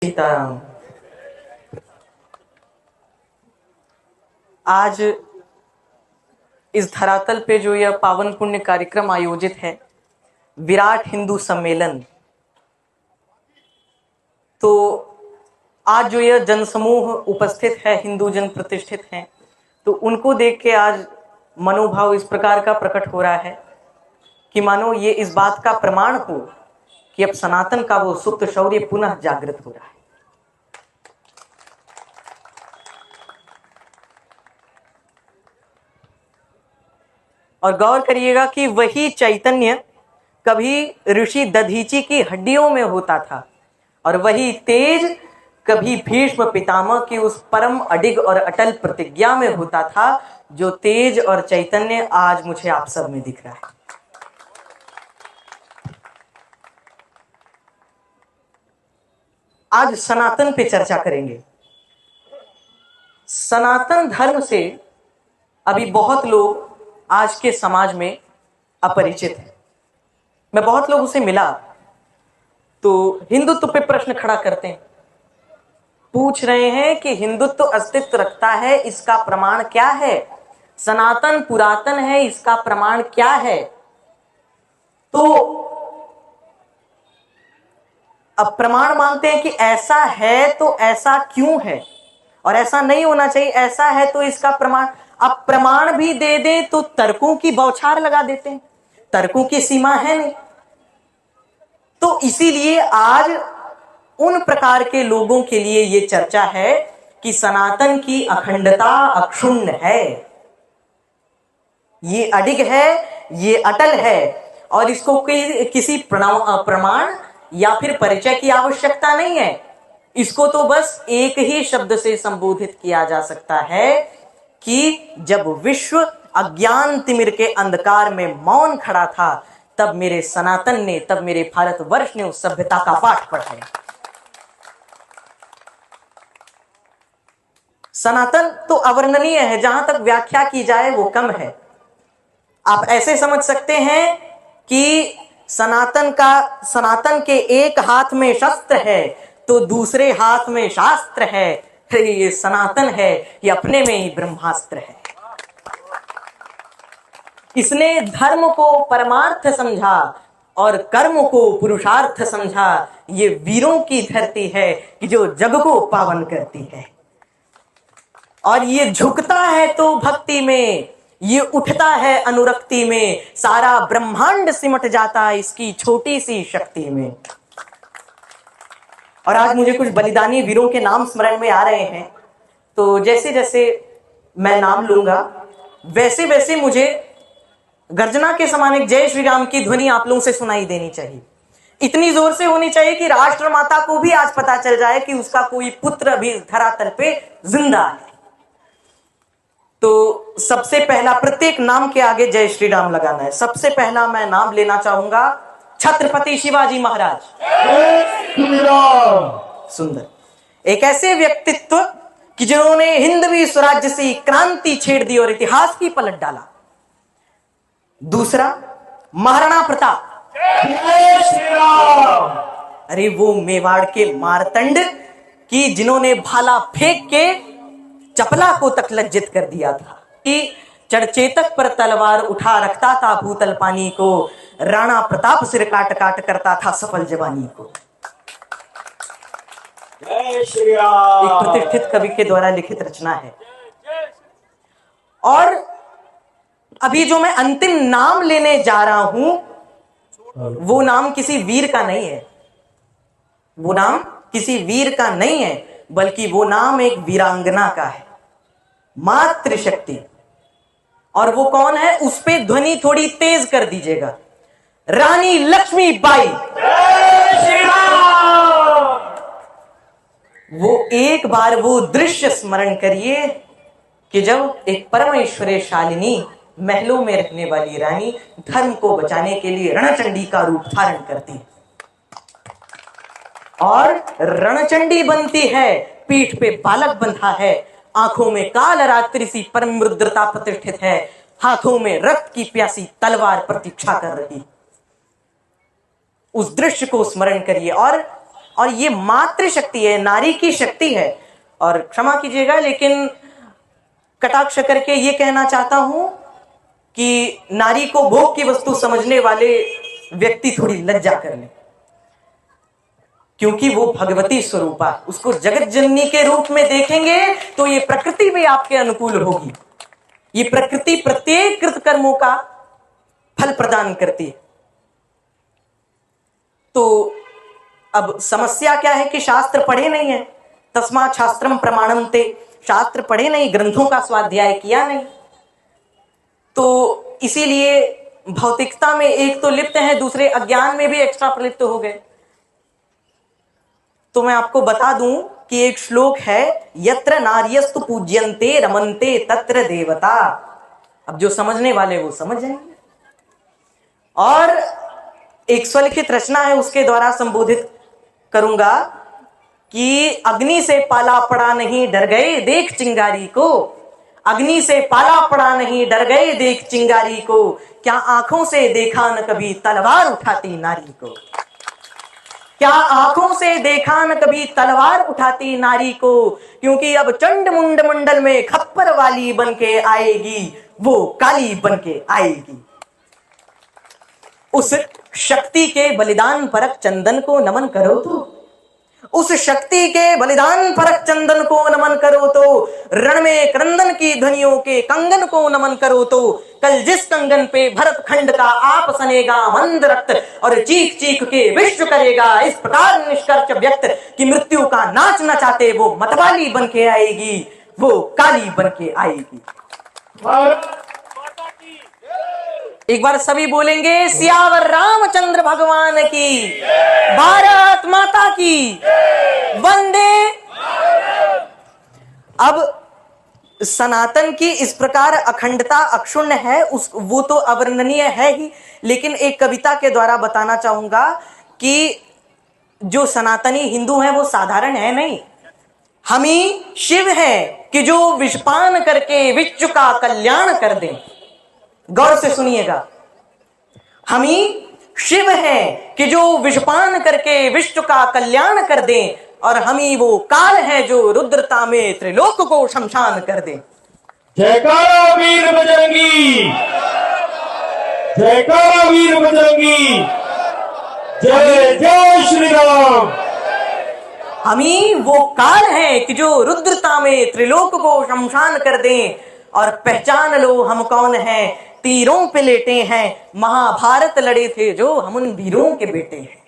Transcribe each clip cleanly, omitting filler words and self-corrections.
सीताराम। आज इस धरातल पे जो यह पावन पुण्य कार्यक्रम आयोजित है, विराट हिंदू सम्मेलन, तो आज जो यह जनसमूह उपस्थित है, हिंदू जन प्रतिष्ठित हैं, तो उनको देख के आज मनोभाव इस प्रकार का प्रकट हो रहा है कि मानो ये इस बात का प्रमाण हो कि अब सनातन का वो सुप्त शौर्य पुनः जागृत हो रहा है। और गौर करिएगा कि वही चैतन्य कभी ऋषि दधीची की हड्डियों में होता था और वही तेज कभी भीष्म पितामह की उस परम अडिग और अटल प्रतिज्ञा में होता था, जो तेज और चैतन्य आज मुझे आप सब में दिख रहा है। आज सनातन पे चर्चा करेंगे। सनातन धर्म से अभी बहुत लोग आज के समाज में अपरिचित हैं। मैं बहुत लोगों से मिला तो हिंदुत्व पे प्रश्न खड़ा करते हैं, पूछ रहे हैं कि हिंदुत्व अस्तित्व रखता है, इसका प्रमाण क्या है? सनातन पुरातन है, इसका प्रमाण क्या है? तो अब प्रमाण मांगते हैं कि ऐसा है तो ऐसा क्यों है, और ऐसा नहीं होना चाहिए, ऐसा है तो इसका प्रमाण। अब प्रमाण भी दे दे तो तर्कों की बौछार लगा देते हैं, तर्कों की सीमा है नहीं। तो इसीलिए आज उन प्रकार के लोगों के लिए यह चर्चा है कि सनातन की अखंडता अक्षुण्ण है, ये अडिग है, ये अटल है, और इसको किसी प्रमाण या फिर परिचय की आवश्यकता नहीं है। इसको तो बस एक ही शब्द से संबोधित किया जा सकता है कि जब विश्व अज्ञान तिमिर के अंधकार में मौन खड़ा था, तब मेरे सनातन ने, तब मेरे भारतवर्ष ने उस सभ्यता का पाठ पढ़ाया। सनातन तो अवर्णनीय है, जहां तक व्याख्या की जाए वो कम है। आप ऐसे समझ सकते हैं कि सनातन के एक हाथ में शस्त्र है तो दूसरे हाथ में शास्त्र है। ये सनातन है, ये अपने में ही ब्रह्मास्त्र है। इसने धर्म को परमार्थ समझा और कर्म को पुरुषार्थ समझा। ये वीरों की धरती है कि जो जग को पावन करती है, और ये झुकता है तो भक्ति में, ये उठता है अनुरक्ति में, सारा ब्रह्मांड सिमट जाता है इसकी छोटी सी शक्ति में। और आज मुझे कुछ बलिदानी वीरों के नाम स्मरण में आ रहे हैं, तो जैसे जैसे मैं नाम लूंगा वैसे वैसे मुझे गर्जना के समान एक जय श्री राम की ध्वनि आप लोगों से सुनाई देनी चाहिए। इतनी जोर से होनी चाहिए कि राष्ट्र माता को भी आज पता चल जाए कि उसका कोई पुत्र भी धरातल पे जिंदा है। तो सबसे पहला, प्रत्येक नाम के आगे जय श्री राम लगाना है। सबसे पहला मैं नाम लेना चाहूंगा छत्रपति शिवाजी महाराज। सुंदर, एक ऐसे व्यक्तित्व कि जिन्होंने हिंदवी स्वराज्य से क्रांति छेड़ दी और इतिहास की पलट डाला। दूसरा, महाराणा प्रताप। अरे वो मेवाड़ के मारतंड कि जिन्होंने भाला फेंक के चपला को तक लज्जित कर दिया था, कि चढ़चेतक पर तलवार उठा रखता था भूतल पानी को, राणा प्रताप सिर काट काट करता था सफल जवानी को। एक प्रतिष्ठित कवि के द्वारा लिखित रचना है। और अभी जो मैं अंतिम नाम लेने जा रहा हूं, वो नाम किसी वीर का नहीं है, वो नाम किसी वीर का नहीं है, बल्कि वो नाम एक वीरांगना का है, मातृशक्ति। और वो कौन है, उस पे ध्वनि थोड़ी तेज कर दीजिएगा। रानी लक्ष्मीबाई। वो एक बार वो दृश्य स्मरण करिए कि जब एक परमेश्वरशालिनी महलों में रहने वाली रानी धर्म को बचाने के लिए रणचंडी का रूप धारण करती है, और रणचंडी बनती है, पीठ पे बालक बंधा है, आंखों में काल रात्रि सी परम रुद्रता प्रतिष्ठित है, हाथों में रक्त की प्यासी तलवार प्रतीक्षा कर रही। उस दृश्य को स्मरण करिए। और और ये मातृ शक्ति है, नारी की शक्ति है। और क्षमा कीजिएगा लेकिन कटाक्ष करके ये कहना चाहता हूं कि नारी को भोग की वस्तु समझने वाले व्यक्ति थोड़ी लज्जा कर ले, क्योंकि वो भगवती स्वरूपा, उसको जगत जननी के रूप में देखेंगे तो ये प्रकृति भी आपके अनुकूल होगी। ये प्रकृति प्रत्येक कृत कर्मों का फल प्रदान करती है। तो अब समस्या क्या है कि शास्त्र पढ़े नहीं है, तस्मात् शास्त्रम प्रमाणम ते, शास्त्र पढ़े नहीं, ग्रंथों का स्वाध्याय किया नहीं, तो इसीलिए भौतिकता में एक तो लिप्त है, दूसरे अज्ञान में भी एक्स्ट्रा प्रलिप्त हो गए। तो मैं आपको बता दूं कि एक श्लोक है, यत्र नार्यस्तु पूज्यन्ते रमन्ते तत्र देवता। अब जो समझने वाले वो समझ जाएंगे। और एक स्वलिखित रचना है, उसके द्वारा संबोधित करूंगा कि अग्नि से पाला पड़ा नहीं डर गए देख चिंगारी को, अग्नि से पाला पड़ा नहीं डर गए देख चिंगारी को, क्या आंखों से देखा न कभी तलवार उठाती नारी को, क्या आंखों से देखा न कभी तलवार उठाती नारी को, क्योंकि अब चंड मुंड मंडल में खप्पर वाली बनके आएगी, वो काली बनके आएगी। उस शक्ति के बलिदान परक चंदन को नमन करो तो, उस शक्ति के बलिदान परक चंदन को नमन करो तो, रण में क्रंदन की ध्वनियों के कंगन को नमन करो तो, कल जिस कंगन पे भरत खंड का आप सनेगा मंद रक्त और चीख चीख के विश्व करेगा इस प्रकार निष्कर्ष व्यक्त कि मृत्यु का नाच नचाते वो मतवाली बन के आएगी, वो काली बन के आएगी। एक बार सभी बोलेंगे, सियावर रामचंद्र भगवान की, भारत माता की, वंदे। अब सनातन की इस प्रकार अखंडता अक्षुण्ण है, वो तो अवर्णनीय है ही, लेकिन एक कविता के द्वारा बताना चाहूंगा कि जो सनातनी हिंदू हैं वो साधारण है नहीं। हम ही शिव हैं कि जो विषपान करके विश्व का कल्याण कर दें। गौर से सुनिएगा, हम ही शिव हैं कि जो विषपान करके विश्व का कल्याण कर दें, और हम ही वो काल है जो रुद्रता में त्रिलोक को शमशान कर दे। जयकारा वीर बजरंगी, जयकारा वीर बजरंगी, जय जय श्री राम। हम ही वो काल है कि जो रुद्रता में त्रिलोक को शमशान कर दें, और पहचान लो हम कौन हैं, तीरों पे लेटे हैं, महाभारत लड़े थे जो हम उन वीरों के बेटे हैं।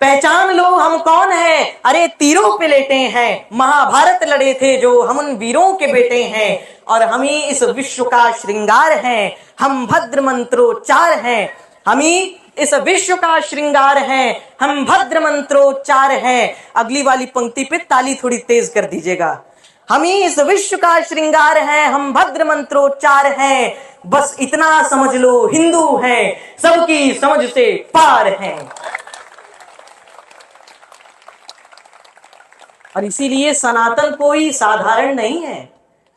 पहचान लो हम कौन हैं, अरे तीरों पे लेटे हैं, महाभारत लड़े थे जो हम उन वीरों के बेटे हैं, और हम ही इस विश्व का श्रृंगार हैं, हम भद्र मंत्रोच्चार हैं, हम ही इस विश्व का श्रृंगार हैं, हम भद्र मंत्रोच्चार हैं। अगली वाली पंक्ति पे ताली थोड़ी तेज कर दीजिएगा। हम ही इस विश्व का श्रृंगार हैं, हम भद्र मंत्रोच्चार हैं, बस इतना समझ लो हिंदू हैं, सबकी समझ से पार हैं। और इसीलिए सनातन कोई साधारण नहीं है,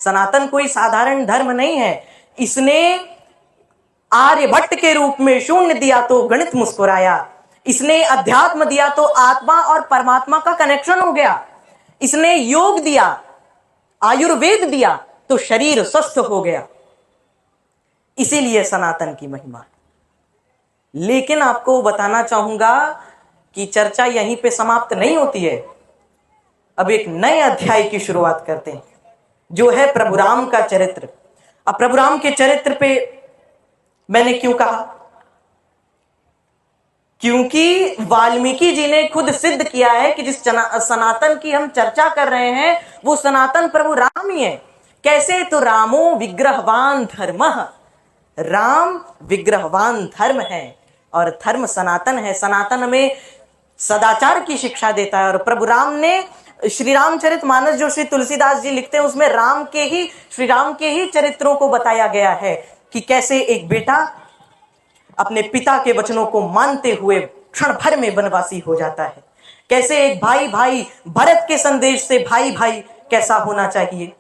सनातन कोई साधारण धर्म नहीं है। इसने आर्यभट्ट के रूप में शून्य दिया तो गणित मुस्कुराया, इसने अध्यात्म दिया तो आत्मा और परमात्मा का कनेक्शन हो गया, इसने योग दिया, आयुर्वेद दिया तो शरीर स्वस्थ हो गया। इसीलिए सनातन की महिमा। लेकिन आपको बताना चाहूंगा कि चर्चा यहीं पे समाप्त नहीं होती है। अब एक नए अध्याय की शुरुआत करते हैं, जो है प्रभु राम का चरित्र। अब प्रभु राम के चरित्र पे मैंने क्यों कहा, क्योंकि वाल्मीकि जी ने खुद सिद्ध किया है कि जिस सनातन की हम चर्चा कर रहे हैं वो सनातन प्रभु राम ही है। कैसे? तो रामो विग्रहवान धर्मः, राम विग्रहवान धर्म है और धर्म सनातन है। सनातन में सदाचार की शिक्षा देता है। और प्रभु राम ने श्री रामचरितमानस जो श्री तुलसीदास जी लिखते हैं उसमें राम के ही, श्री राम के ही चरित्रों को बताया गया है कि कैसे एक बेटा अपने पिता के वचनों को मानते हुए क्षण भर में वनवासी हो जाता है, कैसे एक भाई भाई भरत के संदेश से भाई भाई कैसा होना चाहिए,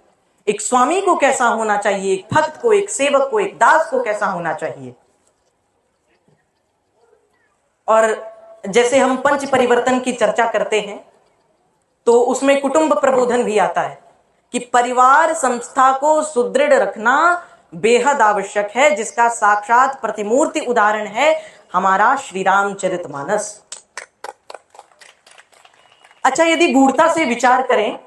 एक स्वामी को कैसा होना चाहिए, एक भक्त को, एक सेवक को, एक दास को कैसा होना चाहिए। और जैसे हम पंच परिवर्तन की चर्चा करते हैं तो उसमें कुटुंब प्रबोधन भी आता है कि परिवार संस्था को सुदृढ़ रखना बेहद आवश्यक है, जिसका साक्षात प्रतिमूर्ति उदाहरण है हमारा श्री रामचरितमानस। अच्छा, यदि गूढ़ता से विचार करें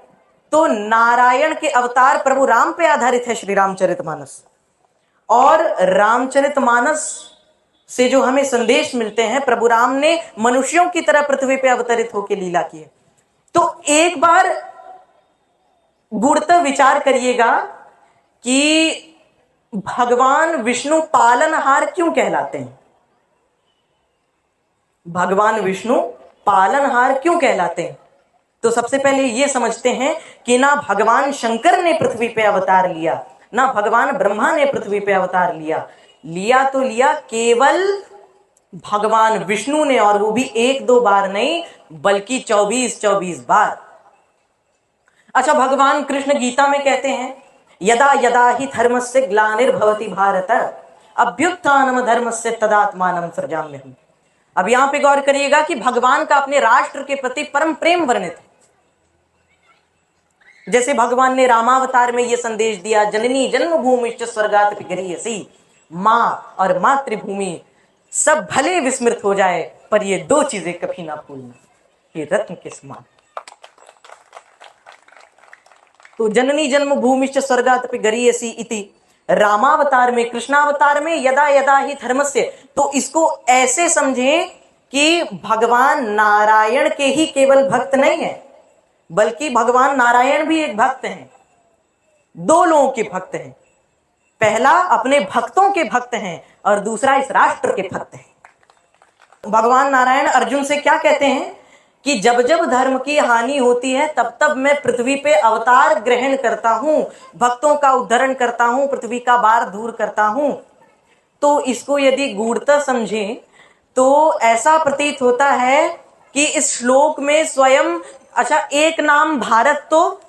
तो नारायण के अवतार प्रभु राम पे आधारित है श्री रामचरितमानस, और रामचरितमानस से जो हमें संदेश मिलते हैं, प्रभु राम ने मनुष्यों की तरह पृथ्वी पे अवतरित होकर लीला की है। तो एक बार गूढ़ता विचार करिएगा कि भगवान विष्णु पालनहार क्यों कहलाते हैं? भगवान विष्णु पालनहार क्यों कहलाते हैं? तो सबसे पहले यह समझते हैं कि ना भगवान शंकर ने पृथ्वी पे अवतार लिया, ना भगवान ब्रह्मा ने पृथ्वी पे अवतार लिया तो लिया केवल भगवान विष्णु ने, और वो भी एक दो बार नहीं बल्कि 24 बार। अच्छा, भगवान कृष्ण गीता में कहते हैं यदा यदा ही धर्मस्य ग्लानिर्भवति भारत अभ्युत्थानम धर्मस्य तदात्मानं सृजाम्यहम्। अब यहां पे गौर करिएगा कि भगवान का अपने राष्ट्र के प्रति परम प्रेम वर्णित है। जैसे भगवान ने रामावतार में यह संदेश दिया, जननी जन्मभूमिश्च स्वर्गात् गरीयसी, मां और मातृभूमि सब भले विस्मृत हो जाए पर ये दो चीजें कभी ना भूलना, ये रत्न के समान। तो जननी जन्मभूमिश्च स्वर्गात् गरीयसी इति रामावतार में, कृष्णावतार में यदा यदा ही धर्मस्य, तो इसको ऐसे समझें कि भगवान नारायण के ही केवल भक्त नहीं है, बल्कि भगवान नारायण भी एक भक्त हैं, दो लोगों के भक्त हैं। पहला अपने भक्तों के भक्त हैं और दूसरा इस राष्ट्र के भक्त हैं। भगवान नारायण अर्जुन से क्या कहते हैं कि जब जब धर्म की हानि होती है तब तब मैं पृथ्वी पे अवतार ग्रहण करता हूं, भक्तों का उद्धरण करता हूं, पृथ्वी का भार दूर करता हूं। तो इसको यदि गूढ़ता समझें तो ऐसा प्रतीत होता है कि इस श्लोक में स्वयं, अच्छा, एक नाम भारत तो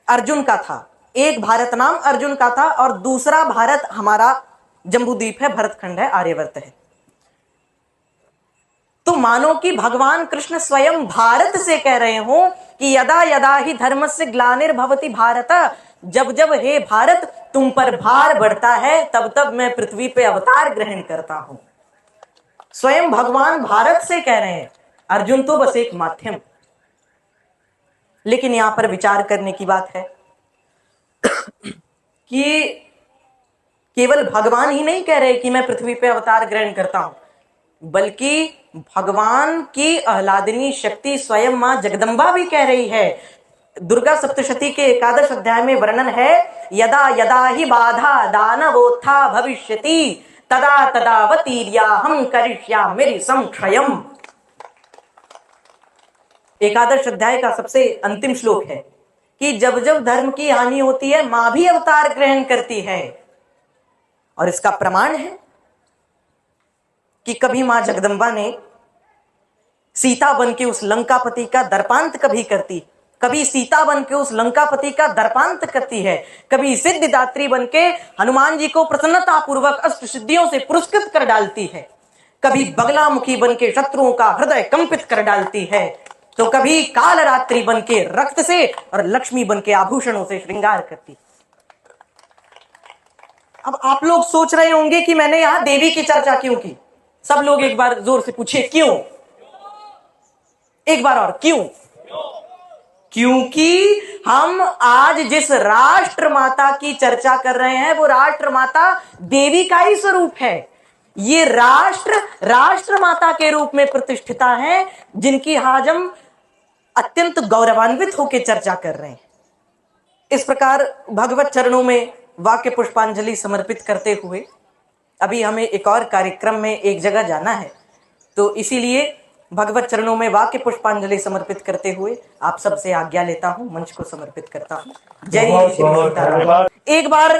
अर्जुन का था, एक भारत नाम अर्जुन का था, और दूसरा भारत हमारा जम्बूद्वीप है, भरतखंड है, आर्यवर्त है। तो मानो कि भगवान कृष्ण स्वयं भारत से कह रहे हो कि यदा यदा ही धर्मस्य ग्लानिर्भवति भारत, जब जब हे भारत तुम पर भार बढ़ता है तब तब मैं पृथ्वी पे अवतार ग्रहण करता हूं। स्वयं भगवान भारत से कह रहे हैं, अर्जुन तो बस एक माध्यम। लेकिन यहां पर विचार करने की बात है कि केवल भगवान ही नहीं कह रहे कि मैं पृथ्वी पे अवतार ग्रहण करता हूं, बल्कि भगवान की आह्लादनी शक्ति स्वयं मां जगदम्बा भी कह रही है। दुर्गा सप्तशती के 11 अध्याय में वर्णन है, यदा यदा ही बाधा दानवोत्था भविष्यति तदा तदावतीर्याहं करिष्यामि संक्षयम्। 11 अध्याय का सबसे अंतिम श्लोक है कि जब जब धर्म की हानि होती है मां भी अवतार ग्रहण करती है, और इसका प्रमाण है कि कभी मां जगदम्बा ने सीता बन के उस लंकापति का दर्पांत कभी करती, कभी सीता बन के उस लंकापति का दर्पांत करती है, कभी सिद्धिदात्री बन के हनुमान जी को प्रसन्नता पूर्वक अष्ट सिद्धियों से पुरस्कृत कर डालती है, कभी बगलामुखी बन के शत्रुओं का हृदय कंपित कर डालती है, तो कभी कालरात्रि बन के रक्त से और लक्ष्मी बन के आभूषणों से श्रृंगार करती। अब आप लोग सोच रहे होंगे कि मैंने यहां देवी की चर्चा क्यों की। सब लोग एक बार जोर से पूछे क्यों, एक बार और क्यों? क्योंकि हम आज जिस राष्ट्र माता की चर्चा कर रहे हैं वो राष्ट्र माता देवी का ही स्वरूप है। ये राष्ट्र माता के रूप में प्रतिष्ठिता है, जिनकी आज हम अत्यंत गौरवान्वित होकर चर्चा कर रहे हैं। इस प्रकार भगवत चरणों में वाक्य पुष्पांजलि समर्पित करते हुए अभी हमें एक और कार्यक्रम में एक जगह जाना है, तो इसीलिए भगवत चरणों में वाक्य पुष्पांजलि समर्पित करते हुए आप सबसे आज्ञा लेता हूं, मंच को समर्पित करता हूं। जय श्री सीताराम। एक बार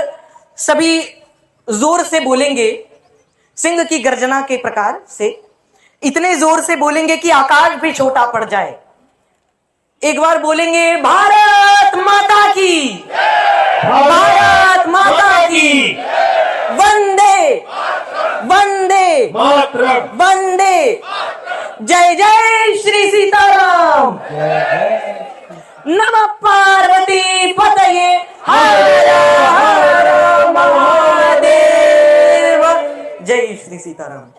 सभी जोर से बोलेंगे, सिंह की गर्जना के प्रकार से, इतने जोर से बोलेंगे कि आकाश भी छोटा पड़ जाए। एक बार बोलेंगे भारत माता की, भारत माता की, वंदे वंदे वंदे जय जय श्री सीताराम। नमः पार्वती पतये हर हर महादेव। जय श्री सीताराम।